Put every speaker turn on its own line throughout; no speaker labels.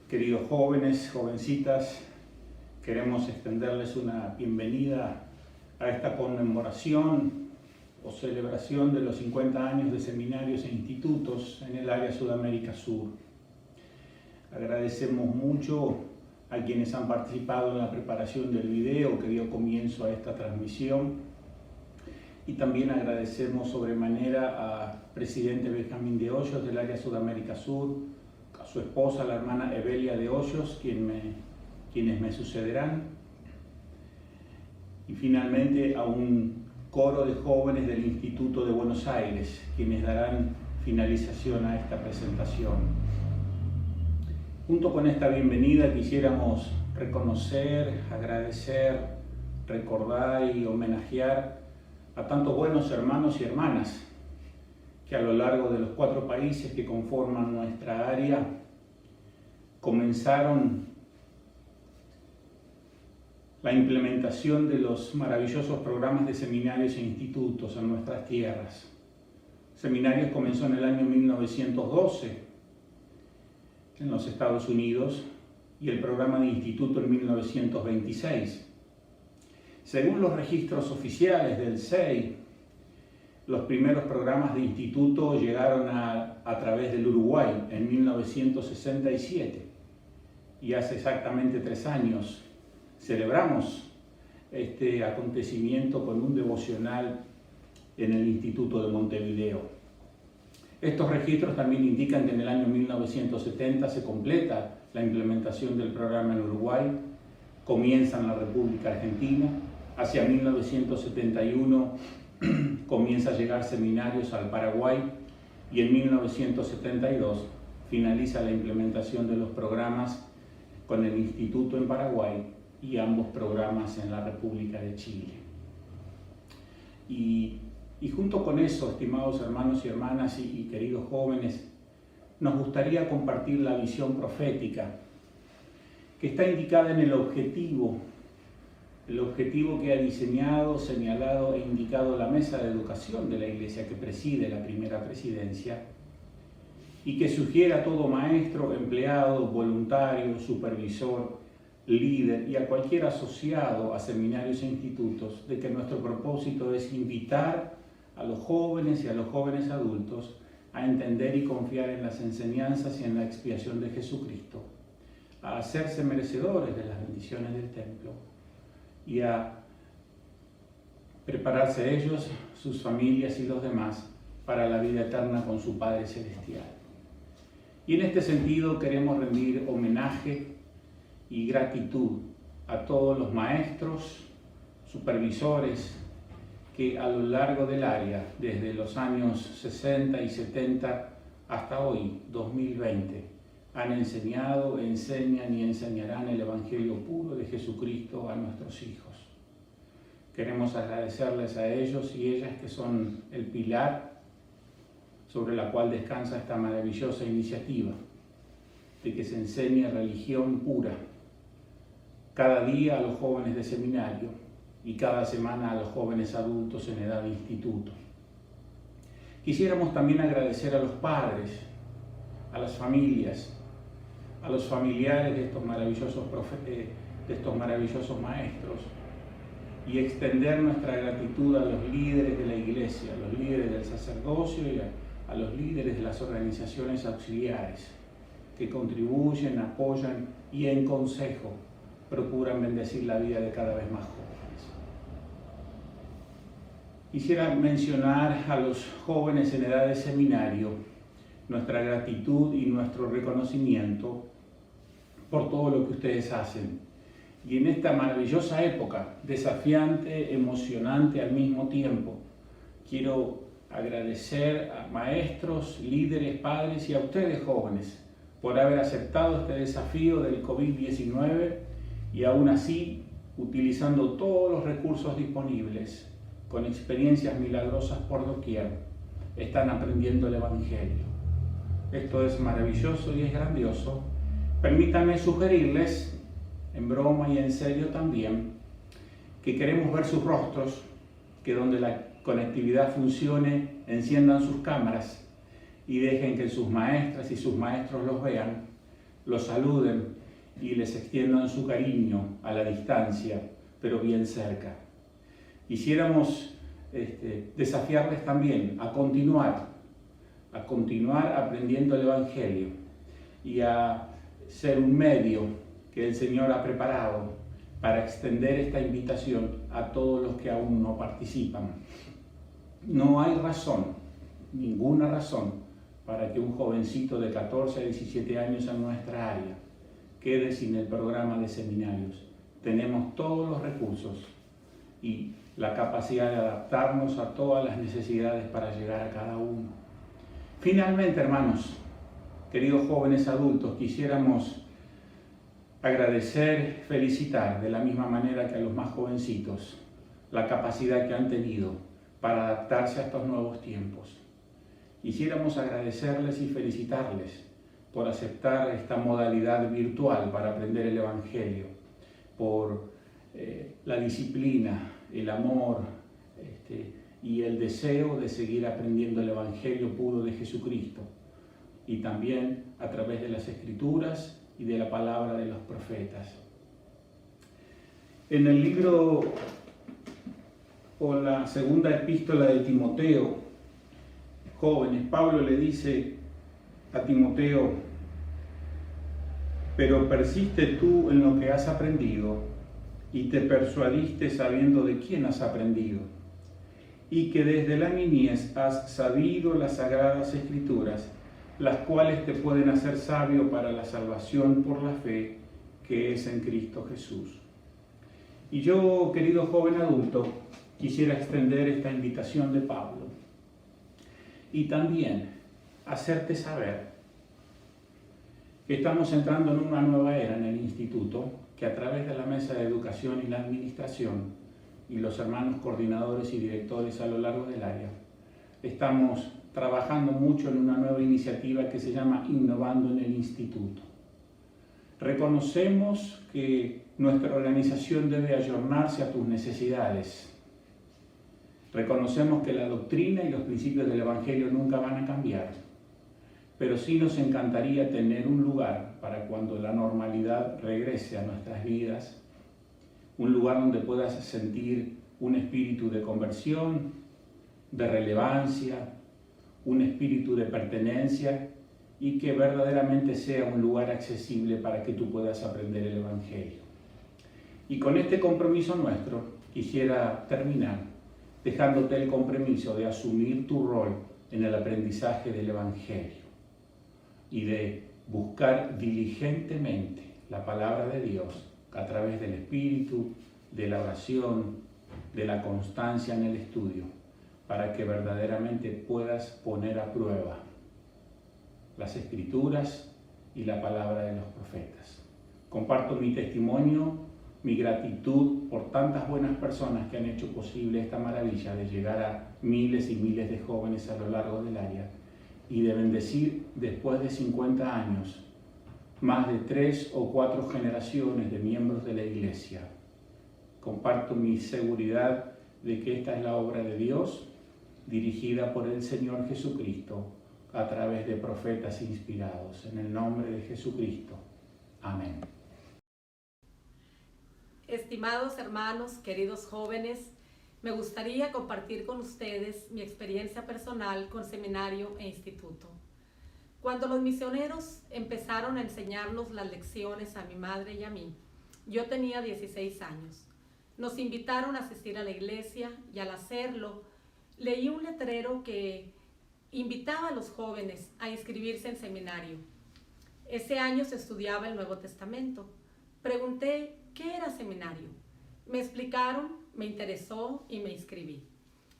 Queridos jóvenes, jovencitas, queremos extenderles una bienvenida a esta conmemoración o celebración de los 50 años de seminarios e institutos en el área Sudamérica Sur. Agradecemos mucho a quienes han participado en la preparación del video que dio comienzo a esta transmisión, y también agradecemos sobremanera al presidente Benjamín de Hoyos del área Sudamérica Sur, a su esposa, la hermana Evelia de Hoyos, quienes me sucederán, y finalmente a un coro de jóvenes del Instituto de Buenos Aires, quienes darán finalización a esta presentación. Junto con esta bienvenida quisiéramos reconocer, agradecer, recordar y homenajear a tantos buenos hermanos y hermanas que a lo largo de los 4 países que conforman nuestra área comenzaron la implementación de los maravillosos programas de seminarios e institutos en nuestras tierras. Seminarios comenzó en el año 1912 en los Estados Unidos y el programa de instituto en 1926. Según los registros oficiales del SEI, los primeros programas de instituto llegaron a través del Uruguay en 1967, y hace exactamente 3 años celebramos este acontecimiento con un devocional en el Instituto de Montevideo. Estos registros también indican que en el año 1970 se completa la implementación del programa en Uruguay, comienza en la República Argentina, hacia 1971 comienza a llegar seminarios al Paraguay y en 1972 finaliza la implementación de los programas con el Instituto en Paraguay y ambos programas en la República de Chile. Y junto con eso, estimados hermanos y hermanas y queridos jóvenes, nos gustaría compartir la visión profética que está indicada en el objetivo que ha diseñado, señalado e indicado la mesa de educación de la Iglesia que preside la primera presidencia, y que sugiere a todo maestro, empleado, voluntario, supervisor, líder y a cualquier asociado a seminarios e institutos de que nuestro propósito es invitar a los jóvenes y a los jóvenes adultos a entender y confiar en las enseñanzas y en la expiación de Jesucristo, a hacerse merecedores de las bendiciones del templo y a prepararse ellos, sus familias y los demás para la vida eterna con su Padre Celestial. Y en este sentido queremos rendir homenaje y gratitud a todos los maestros, supervisores que a lo largo del área, desde los años 60 y 70 hasta hoy, 2020, han enseñado, enseñan y enseñarán el Evangelio puro de Jesucristo a nuestros hijos. Queremos agradecerles a ellos y ellas que son el pilar sobre la cual descansa esta maravillosa iniciativa de que se enseñe religión pura cada día a los jóvenes de seminario y cada semana a los jóvenes adultos en edad de instituto. Quisiéramos también agradecer a los padres, a las familias, a los familiares de estos maravillosos maestros, y extender nuestra gratitud a los líderes de la Iglesia, a los líderes del sacerdocio y a los líderes de las organizaciones auxiliares que contribuyen, apoyan y en consejo procuran bendecir la vida de cada vez más jóvenes. Quisiera mencionar a los jóvenes en edad de seminario nuestra gratitud y nuestro reconocimiento por todo lo que ustedes hacen. Y en esta maravillosa época, desafiante, emocionante al mismo tiempo, quiero agradecer a maestros, líderes, padres y a ustedes jóvenes por haber aceptado este desafío del COVID-19 y aún así, utilizando todos los recursos disponibles, con experiencias milagrosas por doquier, están aprendiendo el Evangelio. Esto es maravilloso y es grandioso. Permítanme sugerirles, en broma y en serio también, que queremos ver sus rostros, que donde la conectividad funcione, enciendan sus cámaras y dejen que sus maestras y sus maestros los vean, los saluden y les extiendan su cariño a la distancia, pero bien cerca. Quisiéramos desafiarles también a continuar aprendiendo el Evangelio y a ser un medio que el Señor ha preparado para extender esta invitación a todos los que aún no participan. No hay razón, ninguna razón, para que un jovencito de 14 a 17 años en nuestra área quede sin el programa de seminarios. Tenemos todos los recursos y la capacidad de adaptarnos a todas las necesidades para llegar a cada uno. Finalmente, hermanos, queridos jóvenes adultos, quisiéramos agradecer, felicitar de la misma manera que a los más jovencitos la capacidad que han tenido para adaptarse a estos nuevos tiempos. Quisiéramos agradecerles y felicitarles por aceptar esta modalidad virtual para aprender el Evangelio, por la disciplina, el amor y el deseo de seguir aprendiendo el Evangelio puro de Jesucristo, y también a través de las Escrituras y de la palabra de los profetas. En el libro o la segunda epístola de Timoteo, jóvenes, Pablo le dice a Timoteo: pero persiste tú en lo que has aprendido y te persuadiste sabiendo de quién has aprendido, y que desde la niñez has sabido las sagradas Escrituras, las cuales te pueden hacer sabio para la salvación por la fe que es en Cristo Jesús. Y yo, querido joven adulto, quisiera extender esta invitación de Pablo y también hacerte saber que estamos entrando en una nueva era en el instituto, que a través de la Mesa de Educación y la Administración y los hermanos coordinadores y directores a lo largo del área, estamos trabajando mucho en una nueva iniciativa que se llama Innovando en el Instituto. Reconocemos que nuestra organización debe ayornarse a tus necesidades. Reconocemos que la doctrina y los principios del Evangelio nunca van a cambiar, pero sí nos encantaría tener un lugar para cuando la normalidad regrese a nuestras vidas, un lugar donde puedas sentir un espíritu de conversión, de relevancia, un espíritu de pertenencia, y que verdaderamente sea un lugar accesible para que tú puedas aprender el Evangelio. Y con este compromiso nuestro quisiera terminar dejándote el compromiso de asumir tu rol en el aprendizaje del Evangelio y de buscar diligentemente la palabra de Dios a través del Espíritu, de la oración, de la constancia en el estudio, para que verdaderamente puedas poner a prueba las Escrituras y la palabra de los profetas. Comparto mi testimonio, mi gratitud por tantas buenas personas que han hecho posible esta maravilla de llegar a miles y miles de jóvenes a lo largo del área y de bendecir después de 50 años más de 3 o 4 generaciones de miembros de la Iglesia. Comparto mi seguridad de que esta es la obra de Dios, dirigida por el Señor Jesucristo a través de profetas inspirados. En el nombre de Jesucristo. Amén.
Estimados hermanos, queridos jóvenes, me gustaría compartir con ustedes mi experiencia personal con seminario e instituto. Cuando los misioneros empezaron a enseñarnos las lecciones a mi madre y a mí, yo tenía 16 años. Nos invitaron a asistir a la iglesia y al hacerlo, leí un letrero que invitaba a los jóvenes a inscribirse en seminario. Ese año se estudiaba el Nuevo Testamento. Pregunté qué era seminario. Me explicaron, me interesó y me inscribí.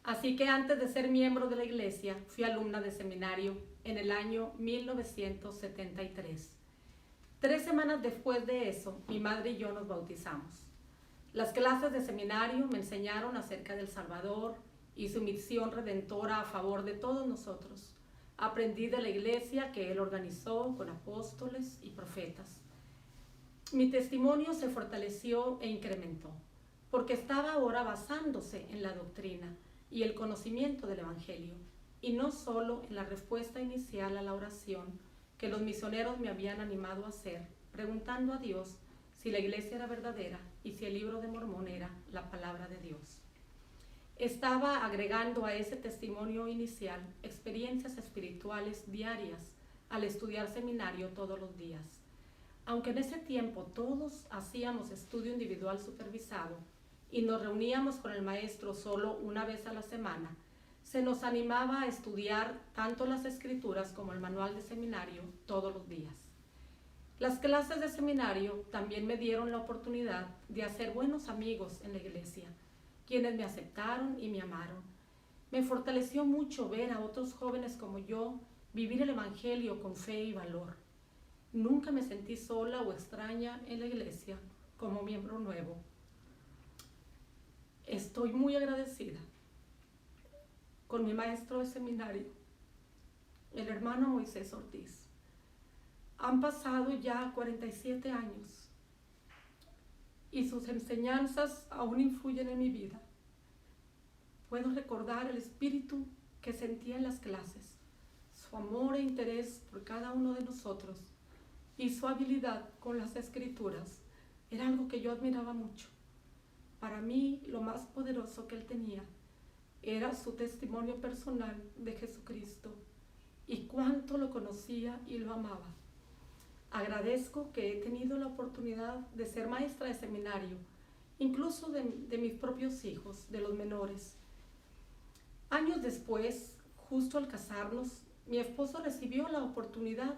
Así que antes de ser miembro de la iglesia, fui alumna de seminario en el año 1973. 3 semanas después de eso, mi madre y yo nos bautizamos. Las clases de seminario me enseñaron acerca del Salvador y su misión redentora a favor de todos nosotros. Aprendí de la iglesia que él organizó con apóstoles y profetas. Mi testimonio se fortaleció e incrementó, porque estaba ahora basándose en la doctrina y el conocimiento del Evangelio, y no solo en la respuesta inicial a la oración que los misioneros me habían animado a hacer, preguntando a Dios si la iglesia era verdadera y si el libro de Mormón era la palabra de Dios. Estaba agregando a ese testimonio inicial experiencias espirituales diarias al estudiar seminario todos los días. Aunque en ese tiempo todos hacíamos estudio individual supervisado y nos reuníamos con el maestro solo una vez a la semana, se nos animaba a estudiar tanto las escrituras como el manual de seminario todos los días. Las clases de seminario también me dieron la oportunidad de hacer buenos amigos en la iglesia, quienes me aceptaron y me amaron. Me fortaleció mucho ver a otros jóvenes como yo vivir el evangelio con fe y valor. Nunca me sentí sola o extraña en la iglesia como miembro nuevo. Estoy muy agradecida con mi maestro de seminario, el hermano Moisés Ortiz. Han pasado ya 47 años y sus enseñanzas aún influyen en mi vida. Puedo recordar el espíritu que sentía en las clases, su amor e interés por cada uno de nosotros y su habilidad con las escrituras. Era algo que yo admiraba mucho. Para mí, lo más poderoso que él tenía era su testimonio personal de Jesucristo y cuánto lo conocía y lo amaba. Agradezco que he tenido la oportunidad de ser maestra de seminario, incluso de mis propios hijos, de los menores. Años después, justo al casarnos, mi esposo recibió la oportunidad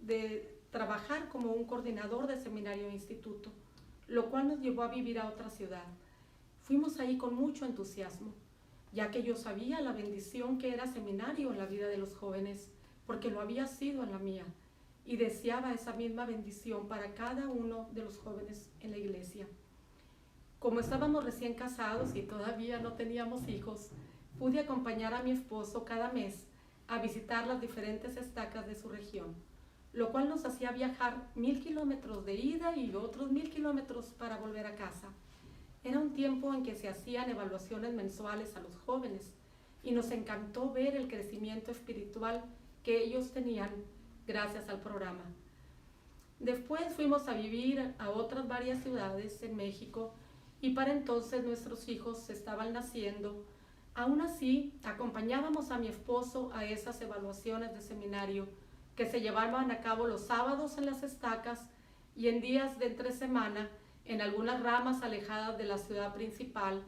de trabajar como un coordinador de seminario e instituto, lo cual nos llevó a vivir a otra ciudad. Fuimos ahí con mucho entusiasmo, ya que yo sabía la bendición que era seminario en la vida de los jóvenes, porque lo había sido en la mía, y deseaba esa misma bendición para cada uno de los jóvenes en la iglesia. Como estábamos recién casados y todavía no teníamos hijos, pude acompañar a mi esposo cada mes a visitar las diferentes estacas de su región, lo cual nos hacía viajar 1000 kilómetros de ida y otros 1000 kilómetros para volver a casa. Era un tiempo en que se hacían evaluaciones mensuales a los jóvenes y nos encantó ver el crecimiento espiritual que ellos tenían gracias al programa. Después fuimos a vivir a otras varias ciudades en México y para entonces nuestros hijos estaban naciendo. Aún así, acompañábamos a mi esposo a esas evaluaciones de seminario que se llevaban a cabo los sábados en las estacas y en días de entre semana en algunas ramas alejadas de la ciudad principal,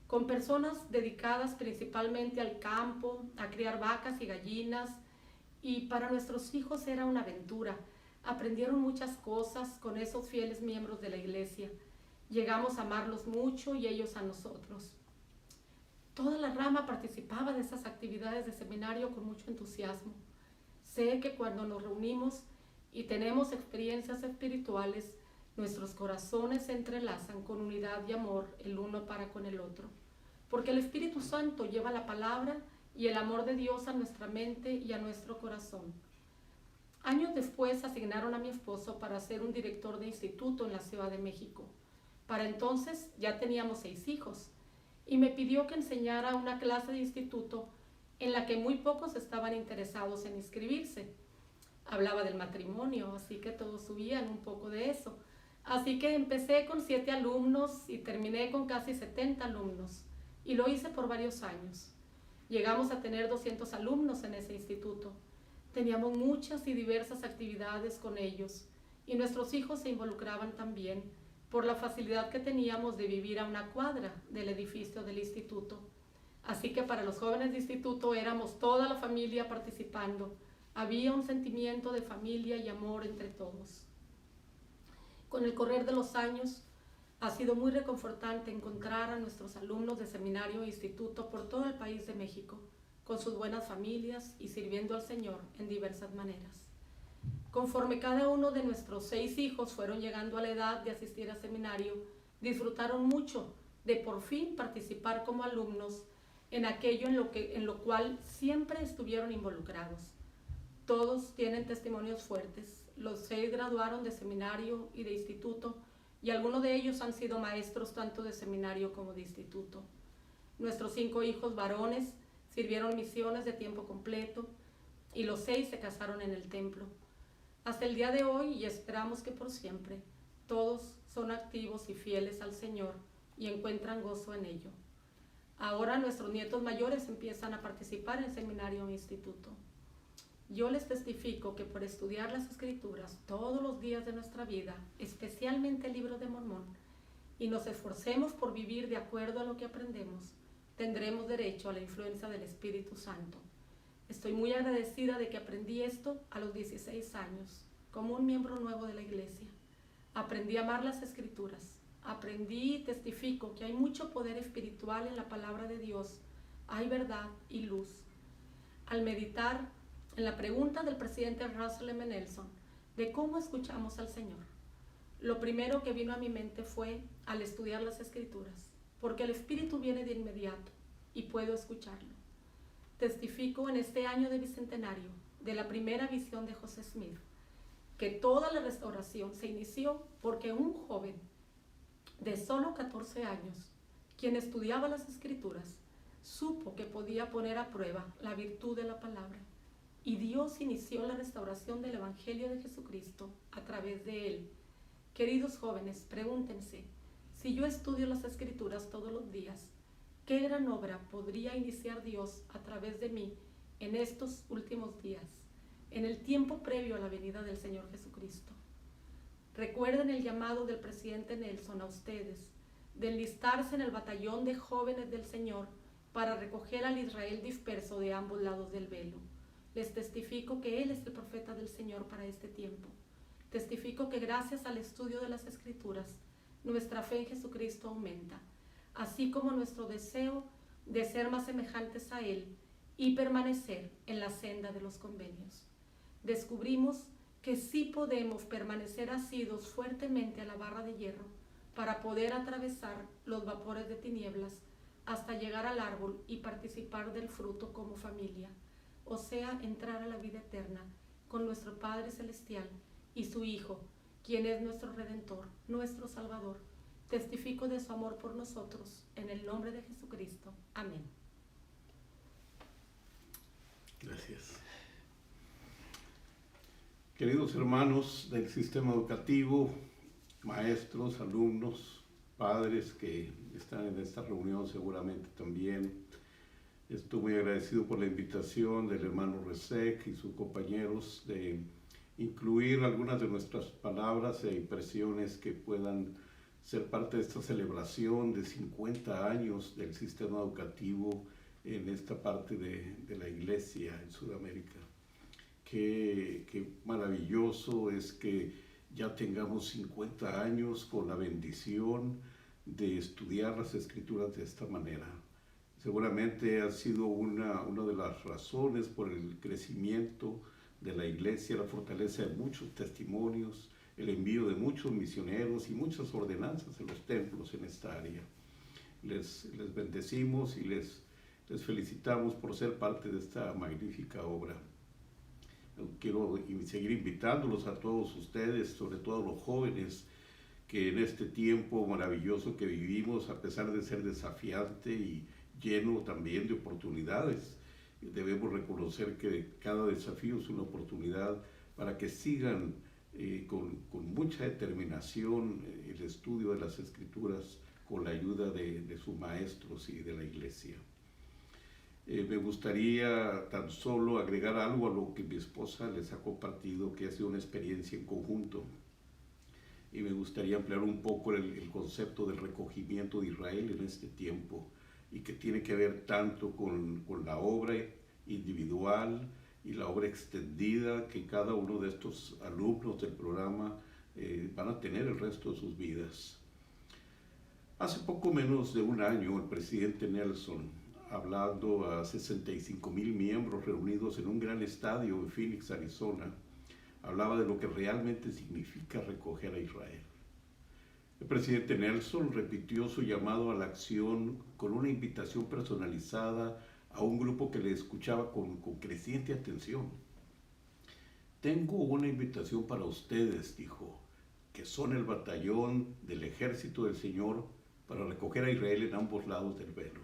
con personas dedicadas principalmente al campo, a criar vacas y gallinas, y para nuestros hijos era una aventura. Aprendieron muchas cosas con esos fieles miembros de la iglesia. Llegamos a amarlos mucho y ellos a nosotros. Toda la rama participaba de esas actividades de seminario con mucho entusiasmo. Sé que cuando nos reunimos y tenemos experiencias espirituales, nuestros corazones se entrelazan con unidad y amor el uno para con el otro, porque el Espíritu Santo lleva la palabra y el amor de Dios a nuestra mente y a nuestro corazón. Años después asignaron a mi esposo para ser un director de instituto en la Ciudad de México. Para entonces ya teníamos 6 hijos y me pidió que enseñara una clase de instituto en la que muy pocos estaban interesados en inscribirse. Hablaba del matrimonio, así que todos subían un poco de eso. Así que empecé con 7 alumnos y terminé con casi 70 alumnos y lo hice por varios años. Llegamos a tener 200 alumnos en ese instituto. Teníamos muchas y diversas actividades con ellos y nuestros hijos se involucraban también por la facilidad que teníamos de vivir a una cuadra del edificio del instituto. Así que para los jóvenes de instituto éramos toda la familia participando. Había un sentimiento de familia y amor entre todos. Con el correr de los años, ha sido muy reconfortante encontrar a nuestros alumnos de seminario e instituto por todo el país de México, con sus buenas familias y sirviendo al Señor en diversas maneras. Conforme cada uno de nuestros 6 hijos fueron llegando a la edad de asistir a seminario, disfrutaron mucho de por fin participar como alumnos en aquello en lo cual siempre estuvieron involucrados. Todos tienen testimonios fuertes. Los 6 graduaron de seminario y de instituto y algunos de ellos han sido maestros tanto de seminario como de instituto. Nuestros 5 hijos varones sirvieron misiones de tiempo completo y los 6 se casaron en el templo. Hasta el día de hoy, y esperamos que por siempre, todos son activos y fieles al Señor y encuentran gozo en ello. Ahora nuestros nietos mayores empiezan a participar en seminario e instituto. Yo les testifico que por estudiar las Escrituras todos los días de nuestra vida, especialmente el Libro de Mormón, y nos esforcemos por vivir de acuerdo a lo que aprendemos, tendremos derecho a la influencia del Espíritu Santo. Estoy muy agradecida de que aprendí esto a los 16 años, como un miembro nuevo de la iglesia. Aprendí a amar las Escrituras. Aprendí y testifico que hay mucho poder espiritual en la palabra de Dios. Hay verdad y luz. Al meditar en la pregunta del presidente Russell M. Nelson de cómo escuchamos al Señor, lo primero que vino a mi mente fue al estudiar las Escrituras, porque el Espíritu viene de inmediato y puedo escucharlo. Testifico en este año de bicentenario de la primera visión de José Smith, que toda la restauración se inició porque un joven de solo 14 años, quien estudiaba las Escrituras, supo que podía poner a prueba la virtud de la palabra, y Dios inició la restauración del Evangelio de Jesucristo a través de él. Queridos jóvenes, pregúntense, si yo estudio las Escrituras todos los días, ¿qué gran obra podría iniciar Dios a través de mí en estos últimos días, en el tiempo previo a la venida del Señor Jesucristo? Recuerden el llamado del presidente Nelson a ustedes de enlistarse en el batallón de jóvenes del Señor para recoger al Israel disperso de ambos lados del velo. Les testifico que Él es el profeta del Señor para este tiempo. Testifico que gracias al estudio de las Escrituras, nuestra fe en Jesucristo aumenta, así como nuestro deseo de ser más semejantes a Él y permanecer en la senda de los convenios. Descubrimos que sí podemos permanecer asidos fuertemente a la barra de hierro para poder atravesar los vapores de tinieblas hasta llegar al árbol y participar del fruto como familia, o sea, entrar a la vida eterna con nuestro Padre Celestial y su Hijo, quien es nuestro Redentor, nuestro Salvador. Testifico de su amor por nosotros, en el nombre de Jesucristo. Amén.
Gracias. Queridos hermanos del sistema educativo, maestros, alumnos, padres que están en esta reunión seguramente también, estoy muy agradecido por la invitación del hermano Resek y sus compañeros de incluir algunas de nuestras palabras e impresiones que puedan ser parte de esta celebración de 50 años del sistema educativo en esta parte de la iglesia en Sudamérica. Qué maravilloso es que ya tengamos 50 años con la bendición de estudiar las Escrituras de esta manera. Seguramente ha sido una de las razones por el crecimiento de la iglesia, la fortaleza de muchos testimonios, el envío de muchos misioneros y muchas ordenanzas en los templos en esta área. Les bendecimos y les felicitamos por ser parte de esta magnífica obra. Quiero seguir invitándolos a todos ustedes, sobre todo a los jóvenes, que en este tiempo maravilloso que vivimos, a pesar de ser desafiante y lleno también de oportunidades, debemos reconocer que cada desafío es una oportunidad para que sigan con mucha determinación el estudio de las Escrituras con la ayuda de sus maestros y de la iglesia. Me gustaría tan solo agregar algo a lo que mi esposa les ha compartido, que ha sido una experiencia en conjunto. Y me gustaría ampliar un poco el concepto del recogimiento de Israel en este tiempo, y que tiene que ver tanto con la obra individual y la obra extendida que cada uno de estos alumnos del programa van a tener el resto de sus vidas. Hace poco menos de un año, el presidente Nelson, hablando a 65,000 miembros reunidos en un gran estadio en Phoenix, Arizona, hablaba de lo que realmente significa recoger a Israel. El presidente Nelson repitió su llamado a la acción con una invitación personalizada a un grupo que le escuchaba con creciente atención. Tengo una invitación para ustedes, dijo, que son el batallón del ejército del Señor para recoger a Israel en ambos lados del velo.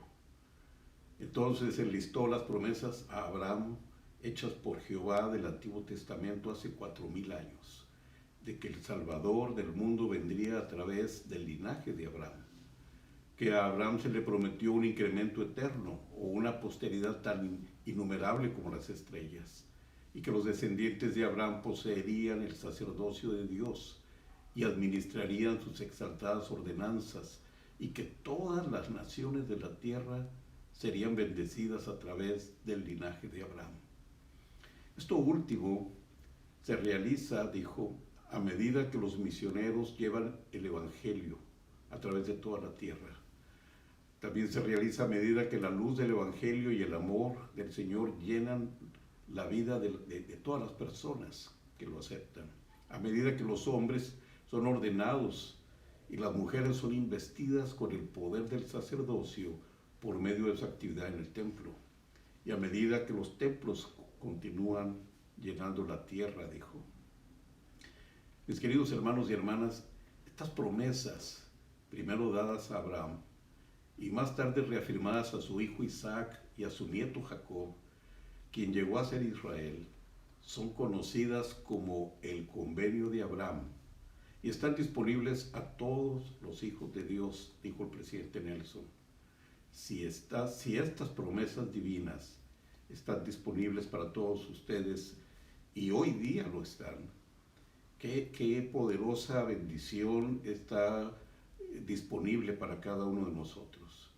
Entonces enlistó las promesas a Abraham, hechas por Jehová del Antiguo Testamento hace 4000 años, de que el Salvador del mundo vendría a través del linaje de Abraham, que a Abraham se le prometió un incremento eterno o una posteridad tan innumerable como las estrellas, y que los descendientes de Abraham poseerían el sacerdocio de Dios y administrarían sus exaltadas ordenanzas, y que todas las naciones de la tierra serían bendecidas a través del linaje de Abraham. Esto último se realiza, dijo, a medida que los misioneros llevan el Evangelio a través de toda la tierra. También se realiza a medida que la luz del Evangelio y el amor del Señor llenan la vida de todas las personas que lo aceptan. A medida que los hombres son ordenados y las mujeres son investidas con el poder del sacerdocio por medio de su actividad en el templo. Y a medida que los templos continúan llenando la tierra, dijo. Mis queridos hermanos y hermanas, estas promesas, primero dadas a Abraham y más tarde reafirmadas a su hijo Isaac y a su nieto Jacob, quien llegó a ser Israel, son conocidas como el Convenio de Abraham y están disponibles a todos los hijos de Dios, dijo el presidente Nelson. Si estas promesas divinas están disponibles para todos ustedes y hoy día lo están, qué poderosa bendición está disponible para cada uno de nosotros.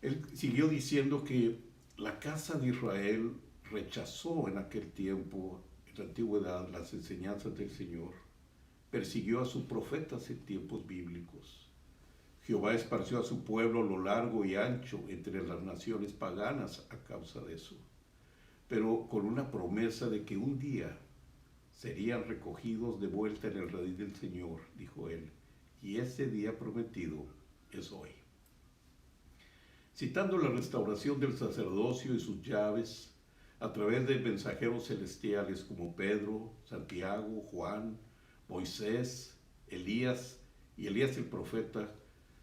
Él siguió diciendo que la casa de Israel rechazó en aquel tiempo, en la antigüedad, las enseñanzas del Señor, persiguió a sus profetas en tiempos bíblicos. Jehová esparció a su pueblo a lo largo y ancho entre las naciones paganas a causa de eso, pero con una promesa de que un día serían recogidos de vuelta en el redil del Señor, dijo él, y ese día prometido es hoy. Citando la restauración del sacerdocio y sus llaves a través de mensajeros celestiales como Pedro, Santiago, Juan, Moisés, Elías y Elías el profeta,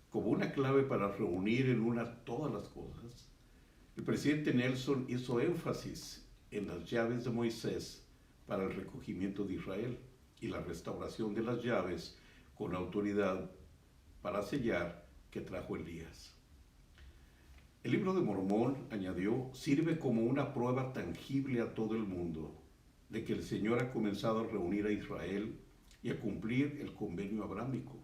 como una clave para reunir en una todas las cosas, el presidente Nelson hizo énfasis en las llaves de Moisés para el recogimiento de Israel y la restauración de las llaves con autoridad para sellar que trajo Elías. El libro de Mormón, añadió, sirve como una prueba tangible a todo el mundo de que el Señor ha comenzado a reunir a Israel y a cumplir el convenio abrámico.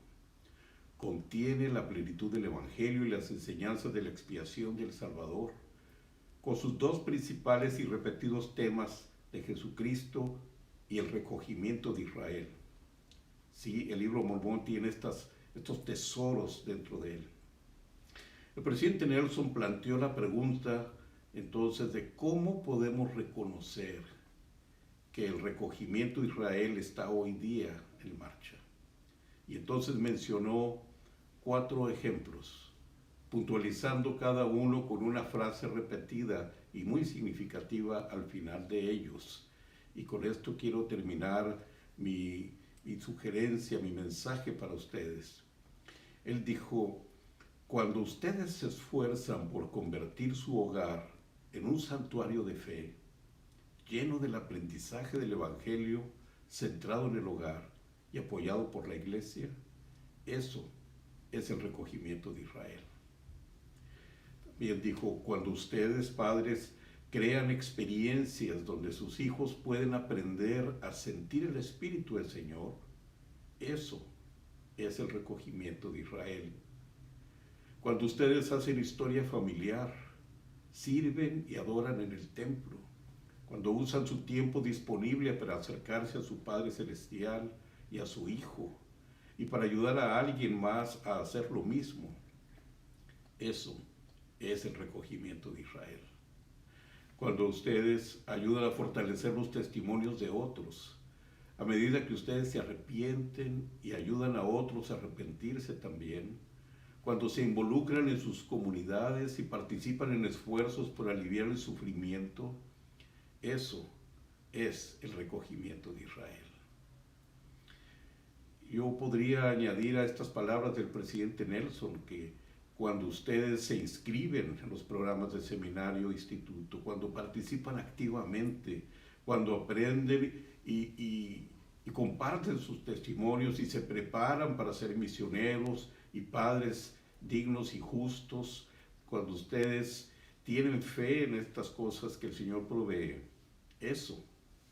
Contiene la plenitud del Evangelio y las enseñanzas de la expiación del Salvador, con sus dos principales y repetidos temas de Jesucristo y el recogimiento de Israel. Sí, el libro Mormón tiene estos tesoros dentro de él. El presidente Nelson planteó la pregunta entonces de cómo podemos reconocer que el recogimiento de Israel está hoy día en marcha. Y entonces mencionó 4 ejemplos, puntualizando cada uno con una frase repetida y muy significativa al final de ellos. Y con esto quiero terminar mi sugerencia, mi mensaje para ustedes. Él dijo: cuando ustedes se esfuerzan por convertir su hogar en un santuario de fe, lleno del aprendizaje del Evangelio, centrado en el hogar y apoyado por la iglesia, eso es el recogimiento de Israel. También dijo: cuando ustedes, padres, crean experiencias donde sus hijos pueden aprender a sentir el Espíritu del Señor, eso es el recogimiento de Israel. Cuando ustedes hacen historia familiar, sirven y adoran en el templo, cuando usan su tiempo disponible para acercarse a su Padre Celestial y a su Hijo, y para ayudar a alguien más a hacer lo mismo, eso es el recogimiento de Israel. Cuando ustedes ayudan a fortalecer los testimonios de otros, a medida que ustedes se arrepienten y ayudan a otros a arrepentirse también, cuando se involucran en sus comunidades y participan en esfuerzos por aliviar el sufrimiento, eso es el recogimiento de Israel. Yo podría añadir a estas palabras del presidente Nelson que cuando ustedes se inscriben en los programas de seminario e instituto, cuando participan activamente, cuando aprenden y comparten sus testimonios y se preparan para ser misioneros y padres dignos y justos, cuando ustedes tienen fe en estas cosas que el Señor provee. Eso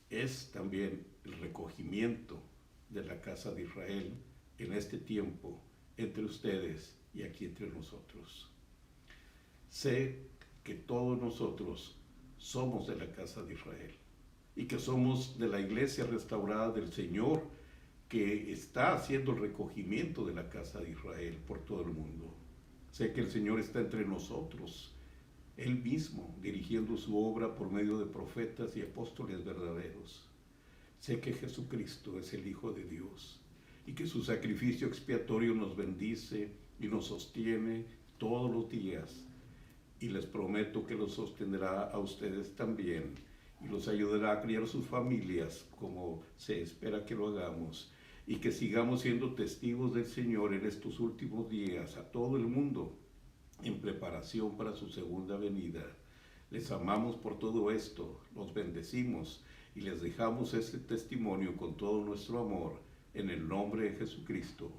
es también el recogimiento de la casa de Israel en este tiempo entre ustedes y aquí entre nosotros. Sé que todos nosotros somos de la casa de Israel y que somos de la iglesia restaurada del Señor, que está haciendo el recogimiento de la casa de Israel por todo el mundo. Sé que el Señor está entre nosotros, Él mismo, dirigiendo su obra por medio de profetas y apóstoles verdaderos. Sé que Jesucristo es el Hijo de Dios y que su sacrificio expiatorio nos bendice y nos sostiene todos los días. Y les prometo que los sostendrá a ustedes también y los ayudará a criar sus familias como se espera que lo hagamos, y que sigamos siendo testigos del Señor en estos últimos días a todo el mundo en preparación para su segunda venida. Les amamos por todo esto, los bendecimos y les dejamos este testimonio con todo nuestro amor en el nombre de Jesucristo.